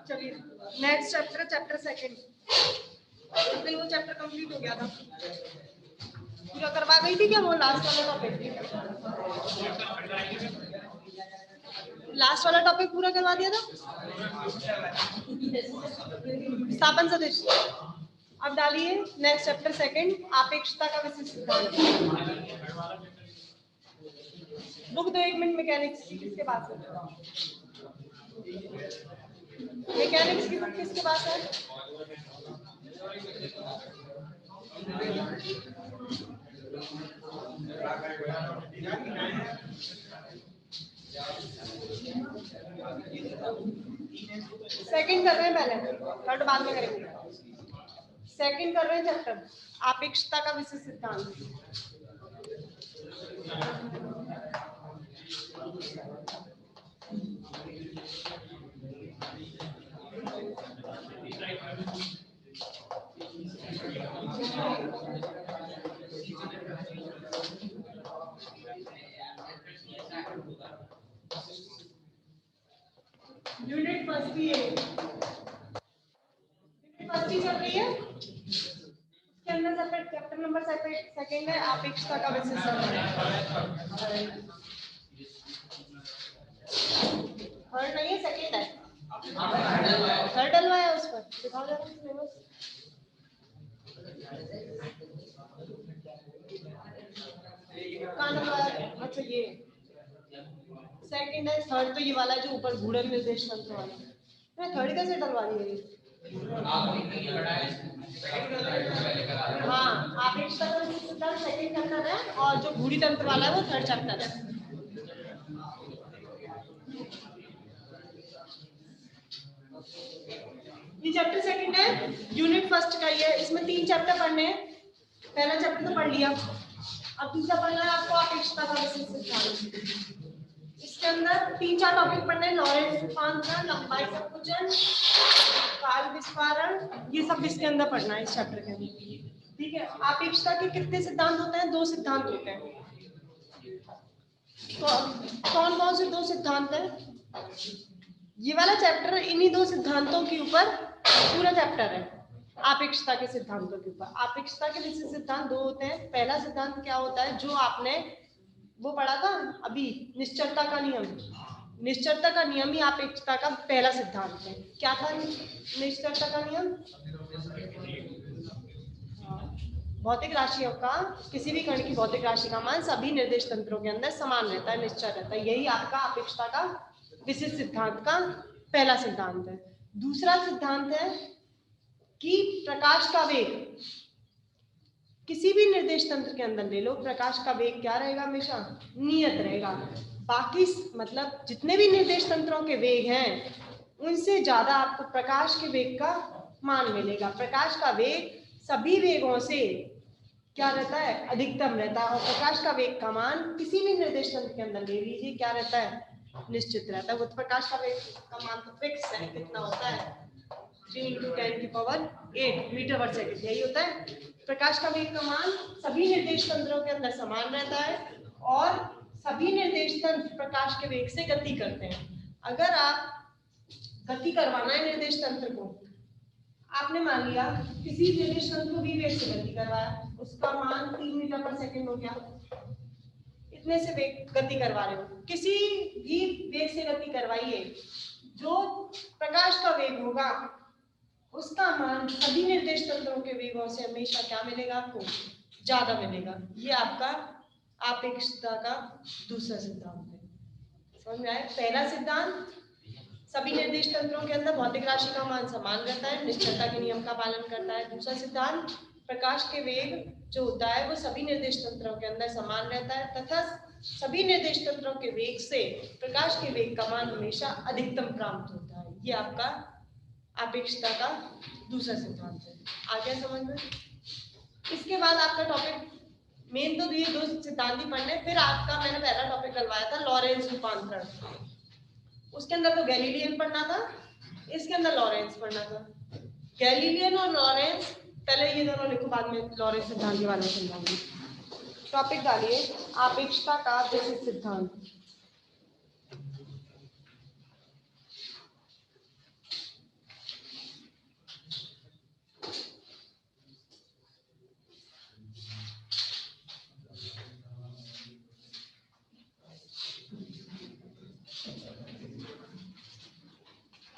चलिए next chapter, chapter second. फिर वो चैप्टर कंप्लीट हो गया था, पूरा करवा गई थी क्या वो लास्ट वाला टॉपिक? लास्ट वाला टॉपिक पूरा करवा दिया था। स्थापन सदिश। अब डालिए नेक्स्ट चैप्टर सेकंड, आपेक्षता का विशिष्ट सिद्धांत। बुक दो 1 मिनट मैकेनिक्स की, किसके पास है? मैकेनिक्स की बुक किसके पास है? सेकंड कर रहे हैं पहले, थर्ड बाद में करेंगे। सेकंड कर रहे हैं चैप्टर, आपेक्षता का विशिष्ट सिद्धांत। यूनिट फर्स्ट की है, फर्स्ट ही चल रही है। उसके अंदर सेपरेट चैप्टर नंबर सेकंड है, आपेक्षता का विशिष्ट सिद्धांत। थर्ड नहीं है, सेकंड है। थर्ड डलवाया उस पर, दिखाओ जरा सिलेबस। कहाँ डलवाया? अच्छा ये सेकंड है। थर्ड तो ये वाला जो ऊपर गुणन निर्देश तंत्र वाला। मैं थर्ड कैसे डलवा रही है? हाँ, आपेक्षता का विशिष्ट सिद्धांत सेकंड चैप्टर है और जो घूर्णी तंत्र वाला है वो थर्ड चैप्टर है। ये चैप्टर सेकंड है, यूनिट फर्स्ट का ही है। इसमें 3 चैप्टर पढ़ने हैं। पहला चैप्टर तो पढ़ लिया, अब दूसरा पढ़ना है आपको आपेक्षता का विशिष्ट सिद्धांत। इसके अंदर 3-4 टॉपिक पढ़ने हैं, लॉरेंट्ज रूपांतरण, लंबाई संकुचन, काल विस्फारण, ये सब इसके अंदर पढ़ना है इस चैप्टर के अंदर। ठीक है। आपेक्षता के कितने सिद्धांत होते हैं? 2 सिद्धांत होते हैं। तो कौन कौन से 2 सिद्धांत हैं? ये वाला चैप्टर इन्हीं 2 सिद्धांतों के ऊपर पूरा चैप्टर है, आपेक्षता के सिद्धांतों के ऊपर। आपेक्षता के विशिष्ट सिद्धांत 2 होते हैं। पहला सिद्धांत क्या होता है, जो आपने वो पढ़ा था अभी, निश्चलता का नियम। निश्चलता का नियम ही आपेक्षता का पहला सिद्धांत है। क्या था निश्चलता का नियम? भौतिक राशियों का, किसी भी कण की भौतिक राशि का मान सभी निर्देश तंत्रों के अंदर समान रहता है, निश्चल रहता है। यही आपका आपेक्षता का विशिष्ट सिद्धांत का पहला सिद्धांत है। दूसरा सिद्धांत है कि प्रकाश का वेग, किसी भी निर्देश तंत्र के अंदर ले लो, प्रकाश का वेग क्या रहेगा? हमेशा नियत रहेगा। बाकी मतलब जितने भी निर्देश तंत्रों के वेग हैं उनसे ज्यादा आपको प्रकाश के वेग का मान मिलेगा। प्रकाश का वेग सभी वेगों से क्या रहता है? अधिकतम रहता है। और प्रकाश का वेग का मान किसी भी निर्देश तंत्र के अंदर ले लीजिए, क्या रहता है? निश्चित रहता है। वो तो प्रकाश का वेग का मान तो फिक्स है, कितना होता है? 3 × 10⁸ मीटर पर सेकंड, यही होता है। प्रकाश का वेग का मान सभी निर्देश तंत्रों के अंदर समान रहता है और सभी निर्देश तंत्र प्रकाश के वेग से गति करते हैं। अगर आप गति करवाना है निर्देश तंत्र को, आपने मान लिया किसी निर्देश तंत्र को भी वेग से गति करवाया, उसका मान 3 मीटर पर सेकंड हो गया, इतने से वेग गति करवा रहे हो। किसी भी वेग से गति करवाइए, जो प्रकाश का वेग होगा उसका मान सभी निर्देश तंत्रों के वेगों से हमेशा क्या मिलेगा? आपको ज्यादा मिलेगा। ये आपका आपेक्षता का दूसरा सिद्धांत है। समझ में आया? पहला सिद्धांत सभी निर्देश तंत्रों के अंदर भौतिक राशि का मान समान रहता है, निश्चलता के नियम का पालन करता है। दूसरा सिद्धांत प्रकाश के वेग जो होता है वो सभी निर्देश तंत्रों के अंदर समान रहता है तथा सभी निर्देश तंत्रों के वेग से प्रकाश के वेग का मान हमेशा अधिकतम प्राप्त होता है। ये आपका अपेक्षता का दूसरा सिद्धांत है। आ गया समझ में? इसके बाद आपका टॉपिक मेन तो ये 2 सिद्धांत ही पढ़ने, फिर आपका मैंने पहला टॉपिक डलवाया था लॉरेंस रूपांतरण। उसके अंदर तो गैलीलियन पढ़ना था, इसके अंदर लॉरेंस पढ़ना था। गैलीलियन और लॉरेंस, पहले ये दोनों लिखो, बाद में लॉरेंस सिद्धांत के बारे में समझाऊंगी। टॉपिक डालिए अपेक्षता का विशिष्ट सिद्धांत।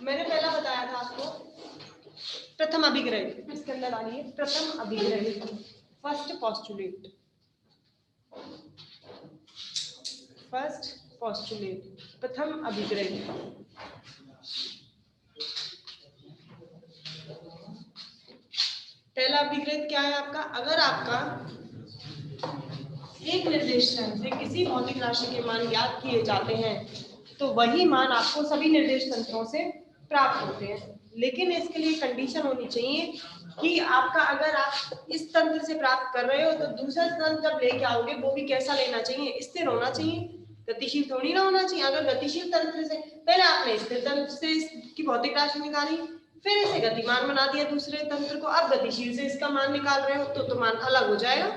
मैंने पहला बताया था आपको प्रथम अभिग्रहित, इसके अंदर डालिए प्रथम अभिग्रहित, फर्स्ट पोस्टुलेट। फर्स्ट पोस्टुलेट, प्रथम अभिग्रहित। पहला अभिग्रहित क्या है आपका? अगर आपका एक निर्देशांक से किसी भौतिक राशि के मान ज्ञात किए जाते हैं तो वही मान आपको सभी निर्देश तंत्रों से प्राप्त होते हैं, लेकिन इसके लिए कंडीशन होनी चाहिए कि आपका, अगर आप इस तंत्र से प्राप्त कर रहे हो तो दूसरा तंत्र जब लेके आओगे वो भी कैसा लेना चाहिए? स्थिर होना चाहिए, गतिशील थोड़ी ना होना चाहिए। अगर गतिशील तंत्र से पहले आपने स्थिर तंत्र से इसकी भौतिक राशि निकाली, फिर इसे गतिमान बना दिया दूसरे तंत्र को, अब गतिशील से इसका मान निकाल रहे हो तो मान अलग हो जाएगा।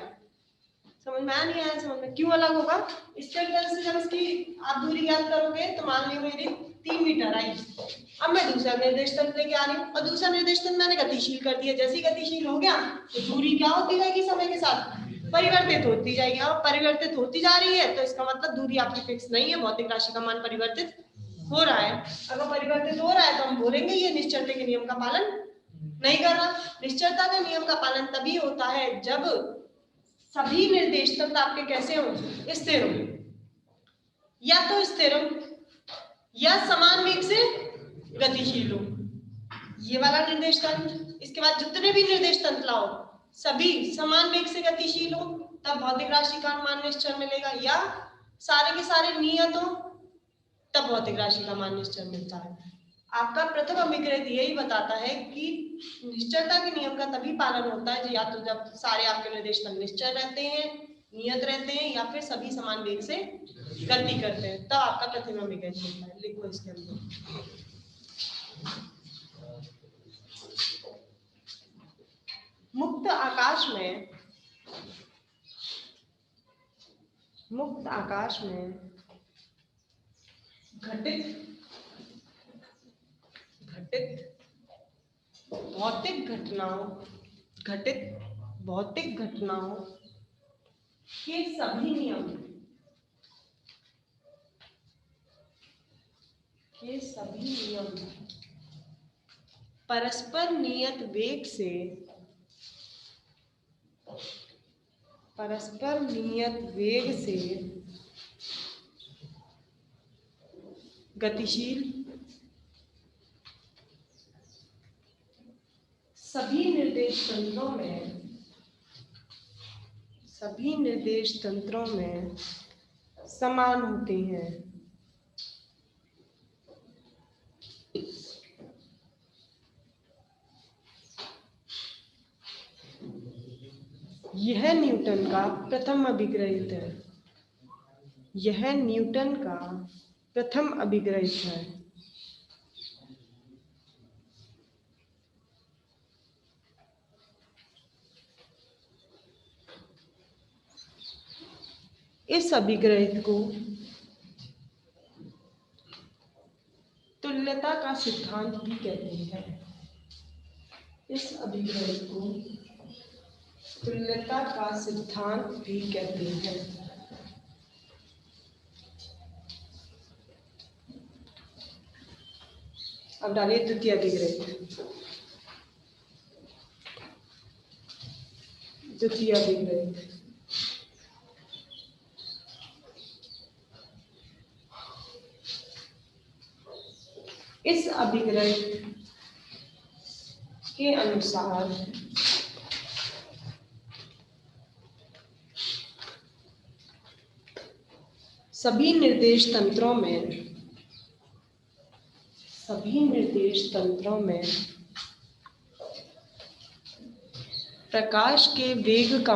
समझ में आया? नहीं आया? समझ में क्यों अलग होगा? स्थिर तंत्र से जब इसकी आप दूरी ज्ञात करोगे तो मान लो मेरी 3 मीटर आई, अब मैं दूसरा निर्देश तंत्र लेके आ रही हूँ और दूसरा निर्देश तंत्र मैंने गतिशील कर दिया। जैसे ही गतिशील हो गया तो दूरी क्या होती जाएगी? समय के साथ परिवर्तित होती जाएगी। अब परिवर्तित होती जा रही है तो इसका मतलब दूरी आपकी फिक्स नहीं है, भौतिक राशि का मान परिवर्तित हो रहा है। अगर परिवर्तित हो रहा है तो हम बोलेंगे ये निश्चलता के नियम का पालन नहीं कर रहा। निश्चलता के नियम का पालन तभी होता है जब सभी निर्देश तंत्र आपके कैसे हो? स्थिर हो, या तो स्थिर हो या समान वेग से गतिशील हो, ये वाला निर्देश तंत्र। इसके बाद जितने भी निर्देश तंत्र लाओ सभी समान वेग से गतिशील हो, तब भौतिक राशि का मान निश्चल मिलेगा, या सारे के सारे नियत हो तब भौतिक राशि का मान निश्चल मिलता है। आपका प्रथम अभिग्रहित यही बताता है कि निश्चलता के नियम का तभी पालन होता है या तो जब सारे आपके निर्देश तंत्र निश्चल रहते हैं, नियत रहते हैं, या फिर सभी समान वेग से गति करते हैं, तब आपका प्रथम अभिग्रहित होता है। लिखो इसके अंदर मुक्त आकाश में घटित भौतिक घटनाओं के सभी नियम परस्पर नियत वेग से गतिशील सभी निर्देश तंत्रों में समान होते हैं। यह न्यूटन का प्रथम अभिग्रहित है। इस अभिग्रहित को तुल्यता का सिद्धांत भी कहते हैं। अब डालिए द्वितीय अभिग्रहित। इस अभिग्रहित के अनुसार सभी निर्देश तंत्रों में सभी निर्देश तंत्रों में प्रकाश के वेग का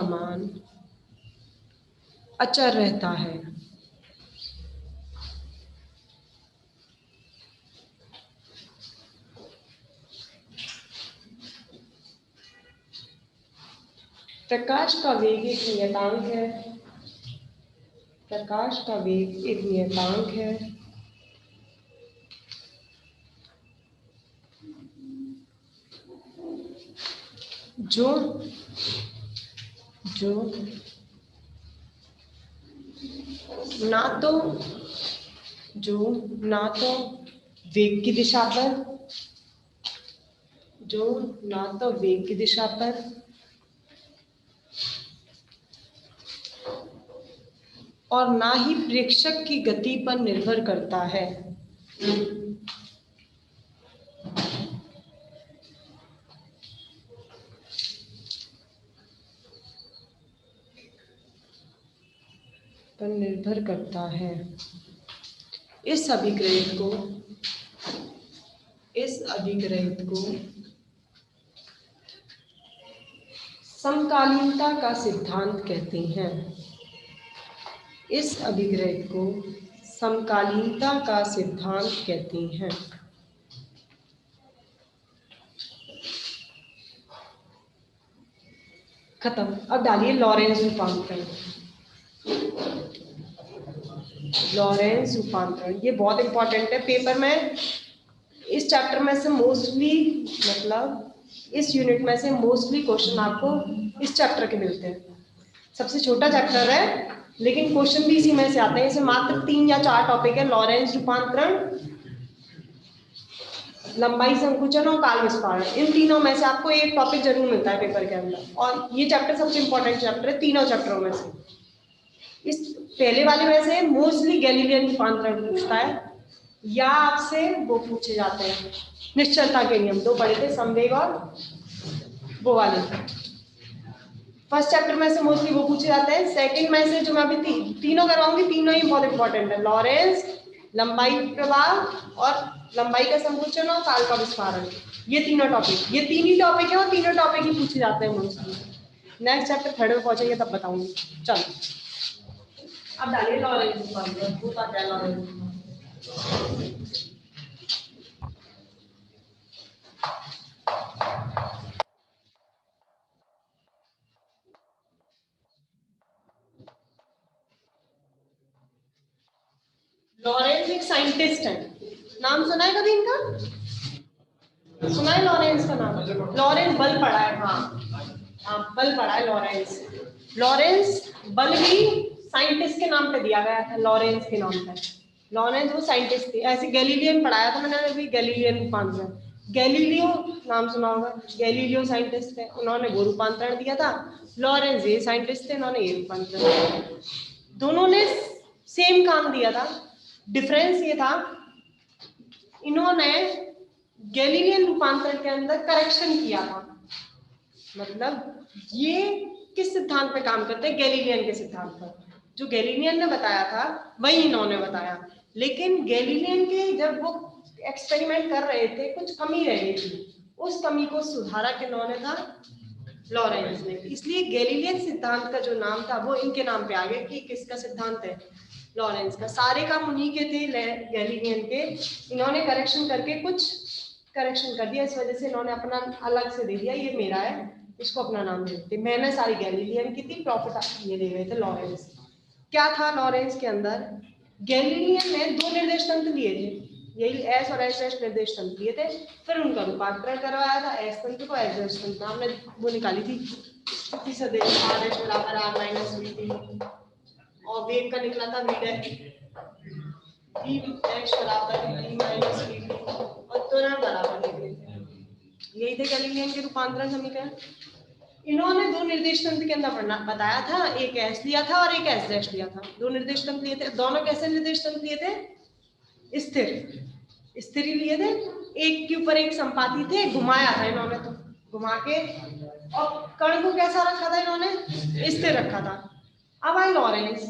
मान अचर रहता है। प्रकाश का वेग एक नियतांक है। प्रकाश का वेग एक नियतांक है जो ना तो वेग की दिशा पर और ना ही प्रेक्षक की गति पर निर्भर करता है। इस अभिग्रहित को समकालीनता का सिद्धांत कहते हैं। इस अभिग्रहित को समकालीनता का सिद्धांत कहते हैं। खत्म। अब डालिए लॉरेंस रूपांतरण। लॉरेंस रूपांतरण ये बहुत इंपॉर्टेंट है पेपर में। इस चैप्टर में से मोस्टली इस यूनिट में से मोस्टली क्वेश्चन आपको इस चैप्टर के मिलते हैं। सबसे छोटा चैप्टर है लेकिन क्वेश्चन भी इसी में से आते हैं। इसे मात्र 3 या 4 टॉपिक है। लॉरेंस रूपांतरण, लंबाई संकुचन और काल विस्फारण। इन तीनों में से आपको एक टॉपिक जरूर मिलता है पेपर के अंदर और ये चैप्टर सबसे इंपॉर्टेंट चैप्टर है तीनों चैप्टरों में से। इस पहले वाले में से मोस्टली गैलीलियन रूपांतरण पूछता है या आपसे वो पूछे जाते हैं निश्चलता के नियम। 2 पढ़े थे, संवेग और वो वाले। फर्स्ट चैप्टर में से मोस्टली वो पूछे जाते हैं। सेकंड में से जो मैं अभी तीनों करवाऊंगी, तीनों ही बहुत इंपॉर्टेंट है। लॉरेंस, लंबाई प्रवाह और लंबाई का संकुचन और काल का विस्फारण, ये तीनों टॉपिक, ये 3 ही टॉपिक है और तीनों टॉपिक ही पूछे जाते हैं मोस्टली। नेक्स्ट चैप्टर थर्ड में पहुंचेंगे तब बताऊंगी। चलो अब डालिए लॉरेंस रूपांतरण। होता क्या लॉरेंस? लॉरेंस एक साइंटिस्ट है। नाम सुना है कभी इनका? सुना है लॉरेंस का नाम? लॉरेंस बल पढ़ा है। हाँ बल पढ़ा है लॉरेंस। लॉरेंस बल भी साइंटिस्ट के नाम पे दिया गया था, लॉरेंस के नाम पे। लॉरेंस वो साइंटिस्ट थे। ऐसे गैलीलियन पढ़ाया था मैंने अभी, गैलीलियन रूपांतरण। गैलीलियो नाम सुना होगा, गैलीलियो साइंटिस्ट थे, उन्होंने वो रूपांतरण दिया था। लॉरेंस ये साइंटिस्ट थे, उन्होंने ये रूपांतरण दिया। दोनों ने सेम काम दिया था। डिफरेंस ये था इन्होंने गैलीलियन रूपांतरण के अंदर करेक्शन किया था। मतलब ये किस सिद्धांत पे काम करते हैं? गैलीलियन के सिद्धांत पर। जो गैलीलियन ने बताया था वही इन्होंने बताया, लेकिन गैलीलियन के जब वो एक्सपेरिमेंट कर रहे थे कुछ कमी रह गई थी, उस कमी को सुधारा किन्होंने था? लॉरेंस ने। इसलिए गैलीलियन सिद्धांत का जो नाम था वो इनके नाम पे आ गया कि किसका सिद्धांत है? लॉरेंस का। सारे काम उन्हीं के थे गैलीलियन के। इन्होंने करेक्शन करके कुछ करेक्शन कर दिया, इस वजह से इन्होंने अपना अलग से दे दिया, ये मेरा है, इसको अपना नाम दे देते। मैंने सारी गैलीलियन की थी, प्रॉफिट ये ले गए थे लॉरेंस। क्या था लॉरेंस के अंदर? गैलीलियन ने 2 निर्देश तंत्र लिए थे, यही एस और एस डैश निर्देश तंत्र लिए थे। फिर उनका रूपांतरण करवाया था एस तंत्र को एस डैश तंत्र। हमने वो निकाली थी कितनी सदैश आर एच बराबर आर माइनस वी टी, और वेग का निकला था वी डैश वी डैश बराबर वी माइनस वी टी, और त्वरण बराबर निकले थे। यही थे गैलीलियन के रूपांतरण समीकरण। इन्होंने 2 निर्देश तंत्र के अंदर बताया था, एक एस लिया था और एक एस डैश लिया था। 2 निर्देश तंत्र लिए थे। दोनों कैसे निर्देश तंत्र लिए थे? स्थिर ही लिए थे। एक के ऊपर एक संपाती थे, घुमाया था इन्होंने, तो घुमा के, और कण को कैसा रखा था इन्होंने? स्थिर रखा था। अब आए लॉरेंस।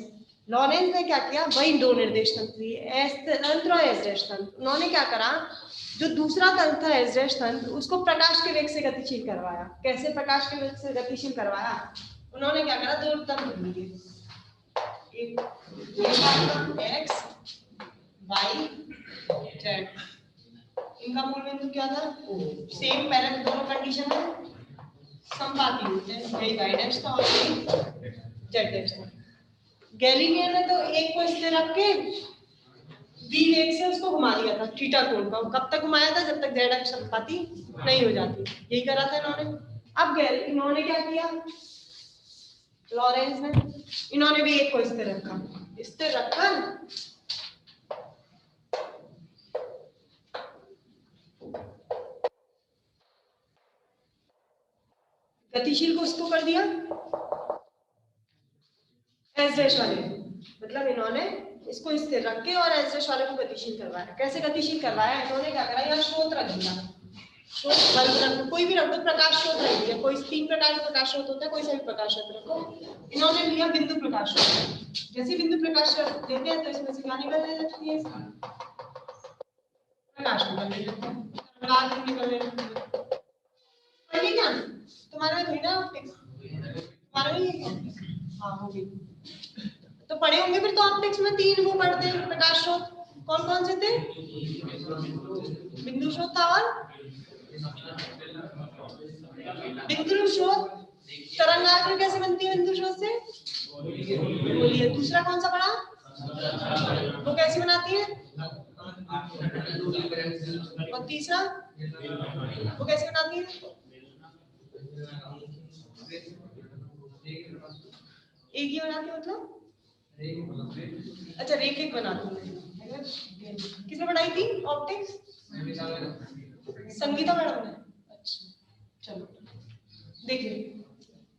लॉरेंस ने क्या किया, वही दो निर्देश तंत्र, एस तंत्र और एस डैश तंत्र। उन्होंने क्या करा, जो दूसरा तंत्र था एस डैश तंत्र, उसको प्रकाश के वेग से गतिशील करवाया। कैसे प्रकाश के वेग से गतिशील करवाया, उन्होंने क्या करा, दो तंत्र लिए, एक एक्स वाई जेड, इनका मूल बिंदु क्या था, सेम पहले दोनों कंडीशन है संपाती होते हैं, यही वाई डैश था और यही जेड डैश था। गैलीलियो ने तो एक को स्थिर रख के v वेग से उसको घुमा दिया था थीटा कोण का। कब तक घुमाया था, जब तक जेड अक्ष संपाती नहीं हो जाती, यही करा था इन्होंने। अब इन्होंने क्या किया, लॉरेंस ने, इन्होंने भी एक को स्थिर रखा, स्थिर रखकर गतिशील को उसको कर दिया एस डैश वाले, मतलब इन्होंने इसको स्थिर रख के और एस डैश वाले को गतिशील करवाया। कैसे गतिशील करवाया, इन्होंने क्या करा, यहाँ स्रोत रख दिया, स्रोत बल्ब रख, कोई भी रख दो, प्रकाश स्रोत रख दिया, कोई 3 प्रकार का प्रकाश स्रोत होता है, कोई सा भी प्रकाश स्रोत रखो। इन्होंने लिया बिंदु प्रकाश स्रोत, जैसे बिंदु प्रकाश स्रोत देते हैं तो इसमें से क्या निकलने लगती है, प्रकाश निकलने लगता है, प्रकाश निकलने लगती है। पढ़िए क्या तुम्हारे में थोड़ी ना ऑप्टिक्स, तुम्हारे में ही ऑप्टिक्स, हाँ होगी तो पढ़े होंगे फिर तो। ऑप्टिक्स में 3 वो पढ़ते हैं प्रकाश स्रोत, कौन कौन से थे, बिंदु स्रोत था और बिंदु स्रोत, तरंगाग्र कैसे बनती है बिंदु स्रोत से, बोलिए। दूसरा कौन सा पढ़ा, वो कैसी बनाती है, और तीसरा वो कैसे बनाती है, एक ही बनाती है मतलब, अच्छा रेखिक बनाती है। किसने पढ़ाई थी ऑप्टिक्स, संगीता मैडम ने, अच्छा चलो देखिए,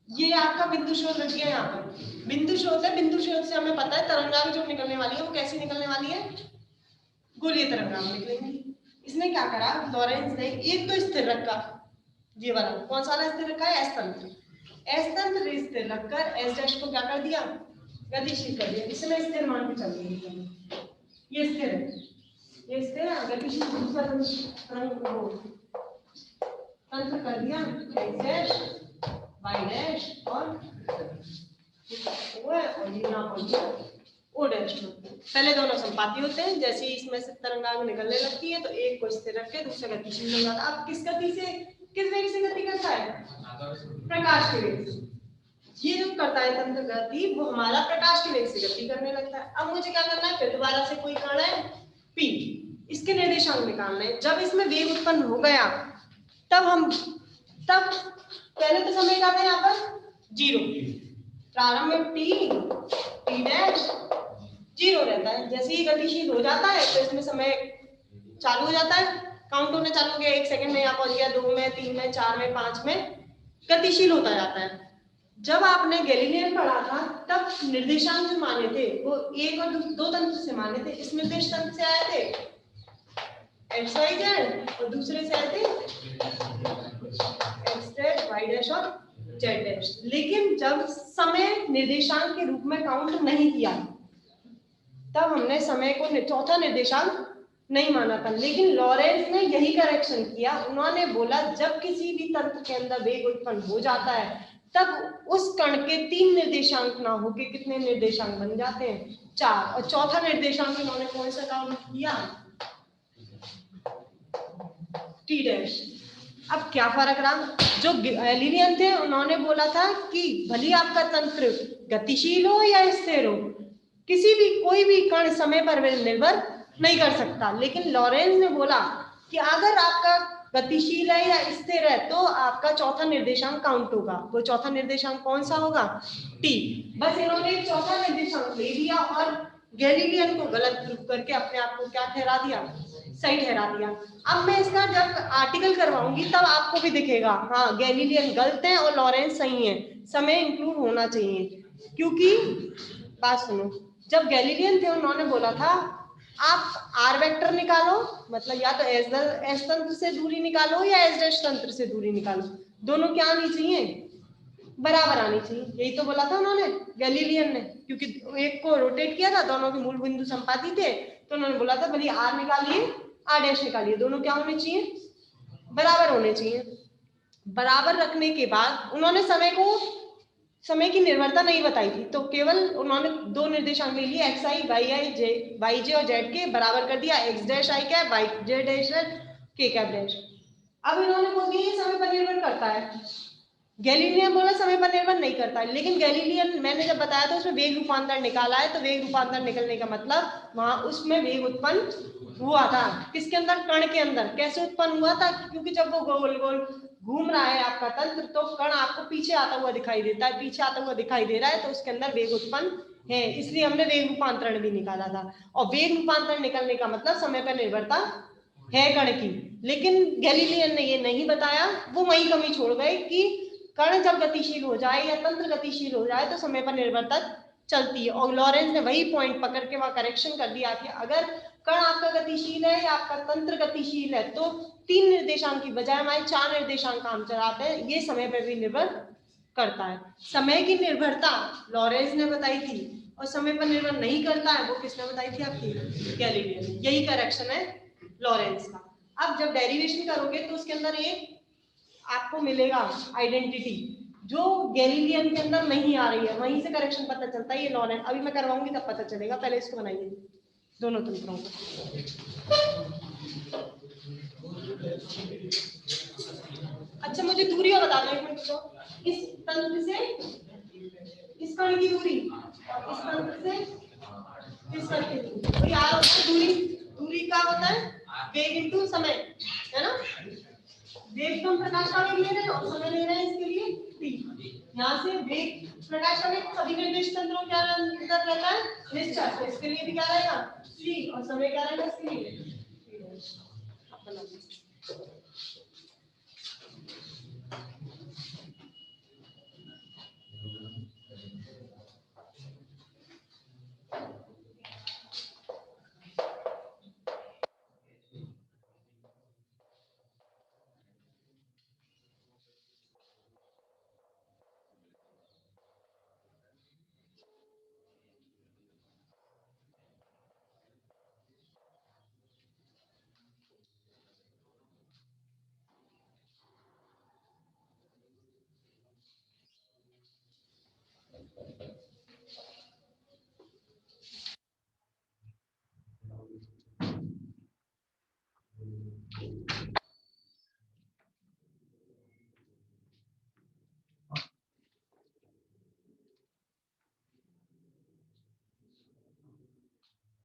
ये आपका बिंदु स्रोत रख गया यहाँ पर, बिंदु स्रोत है, बिंदु स्रोत से हमें पता है तरंगाग्र जो निकलने वाली है वो कैसी निकलने वाली है, गोलीय तरंगाग्र निकलेंगी। इसने क्या करा, लॉरेंस ने एक तो स्थिर रखा, ये वाला कौन सा वाला स्थिर रखा है, एस तंत्र, एस तंत्र स्थिर रखकर एस डैश को क्या कर दिया, गतिशील कर दिया। इसमें स्थिर मान के चल रही है, ये स्थिर है, ये स्थिर है, गतिशील दूसरा तंत्र कर दिया, एक्स डैश वाई डैश और वो है, और ये यहाँ पर ओ डैश। पहले दोनों संपाती होते हैं, जैसे ही इसमें से तरंगाग्र निकलने लगती है तो एक को स्थिर रख के दूसरा गतिशील हो जाता है। अब किस गति से, किस वेग से गति करता है, प्रकाश के वेग से। ये जो करता है तंत्र गति, वो हमारा प्रकाश के वेग से गति करने लगता है। अब मुझे क्या करना है, फिर दोबारा से कोई कण है P, इसके निर्देशांक निकालने हैं। जब इसमें वेग उत्पन्न हो गया तब पहले तो समय क्या था यहाँ पर 0, प्रारंभ में t डैश 0 रहता है। जैसे ही गतिशील हो जाता है तो इसमें समय चालू हो जाता है, काउंट होने चालू हो गया, 1 सेकंड में यहाँ पहुंच गया, 2 में, 3 में, 4 में, 5 में गतिशील होता जाता है। जब आपने गैलीलियन पढ़ा था तब निर्देशांक जो माने थे वो एक और दो तंत्र से माने थे। इस निर्देश तंत्र से आए थे एक्स वाई जेड और दूसरे से आए थे एक्स डैश वाई डैश और जेड डैश। लेकिन जब समय निर्देशांक के रूप में काउंट नहीं किया तब हमने समय को चौथा निर्देशांक नहीं माना था। लेकिन लॉरेंस ने यही करेक्शन किया, उन्होंने बोला जब किसी भी तंत्र के अंदर वेग उत्पन्न हो जाता है तब उस कण के 3 निर्देशांक ना होके कितने निर्देशांक बन जाते हैं, 4, और चौथा निर्देशांक इन्होंने कौन सा काउंट किया, टी डैश। अब क्या फर्क रहा, जो गैलीलियन थे उन्होंने बोला था कि भले आपका तंत्र गतिशील हो या स्थिर हो, किसी भी कोई भी कण समय पर निर्भर नहीं कर सकता। लेकिन लॉरेंस ने बोला कि अगर आपका गतिशील है या स्थिर है तो आपका चौथा निर्देशांक काउंट होगा। वो चौथा निर्देशांक कौन सा होगा, टी। बस इन्होंने एक चौथा निर्देशांक ले लिया और गैलीलियन को गलत प्रूव करके अपने आप को क्या ठहरा दिया, सही ठहरा दिया। अब मैं इसका जब आर्टिकल करवाऊंगी तब आपको भी दिखेगा हाँ गैलीलियन गलत है और लॉरेंस सही है, समय इंक्लूड होना चाहिए। क्योंकि बात सुनो, जब गैलीलियन थे उन्होंने बोला था आप आर वेक्टर निकालो, मतलब या तो एस तंत्र से दूरी निकालो या एस डैश तंत्र से दूरी निकालो, दोनों क्या आनी चाहिए, बराबर आनी चाहिए, यही तो बोला था उन्होंने गैलीलियन ने, क्योंकि एक को रोटेट किया था, दोनों के मूल बिंदु संपाती थे, तो उन्होंने बोला था भले आर निकालिए आर डैश निकालिए, दोनों क्या होने चाहिए, बराबर होने चाहिए। बराबर रखने के बाद उन्होंने समय की निर्भरता नहीं बताई थी, तो केवल उन्होंने दो निर्देशांक ले लिए एक्स आई वाई जे और जेड के, बराबर कर दिया X dash I cap Y J dash K cap dash. अब इन्होंने बोल दिया ये समय पर निर्भर करता है, गैलीलियन बोला समय पर निर्भर नहीं करता है, लेकिन गैलीलियन मैंने जब बताया था उसमें वेग रूपांतर निकाला है, तो वेग रूपांतर निकलने का मतलब वहां उसमें वेग उत्पन्न हुआ था, किसके अंदर, कण के अंदर। कैसे उत्पन्न हुआ था, क्योंकि जब वो गोल गोल घूम रहा है आपका तंत्र, तो कण आपको पीछे आता हुआ दिखाई देता है, पीछे आता हुआ दिखाई दे रहा है, तो उसके अंदर वेग उत्पन्न है, इसलिए हमने वेग रूपांतरण भी निकाला था। और वेग रूपांतरण निकलने का मतलब समय पर निर्भरता है कण की, लेकिन गैलीलियन ने ये नहीं बताया, वो वही कमी छोड़ गए कि कण जब गतिशील हो जाए या तंत्र गतिशील हो जाए तो समय पर निर्भरता चलती है, और लॉरेंस ने वही पॉइंट पकड़ के वहां करेक्शन कर दिया कि अगर कण आपका गतिशील है या आपका तंत्र गतिशील है तो 3 निर्देशांक की बजाय हमारे 4 निर्देशांक काम चलाते हैं, ये समय पर भी निर्भर करता है। समय की निर्भरता लॉरेंस ने बताई थी और समय पर निर्भर नहीं करता है वो किसने बताई थी, आपकी गैलीलियन ने। यही करेक्शन है लॉरेंस का। अब जब डेरिवेशन करोगे तो उसके अंदर एक आपको मिलेगा आइडेंटिटी जो गैलीलियन के अंदर नहीं आ रही है, वहीं से करेक्शन पता चलता है, ये लॉरेंस अभी मैं करवाऊंगी तब पता चलेगा, पहले इसको बनाइए दोनों तंत्रों को। अच्छा मुझे दूरी और बता दो एक मिनट, तो इस तंत्र से इस कण की दूरी और इस तंत्र से इस कण की दूरी, तो यार दूरी, दूरी क्या होता है, वेग इनटू समय, है ना। वेग हम प्रकाश का वेग ले रहे हैं और समय ले रहे हैं इसके लिए t, यहाँ से वेग प्रकाश का वेग सभी निर्देश तंत्रों क्या अंतर रहता है, निश्चर, तो इसके लिए भी क्या रहेगा c, और समय क्या रहेगा इसके लिए।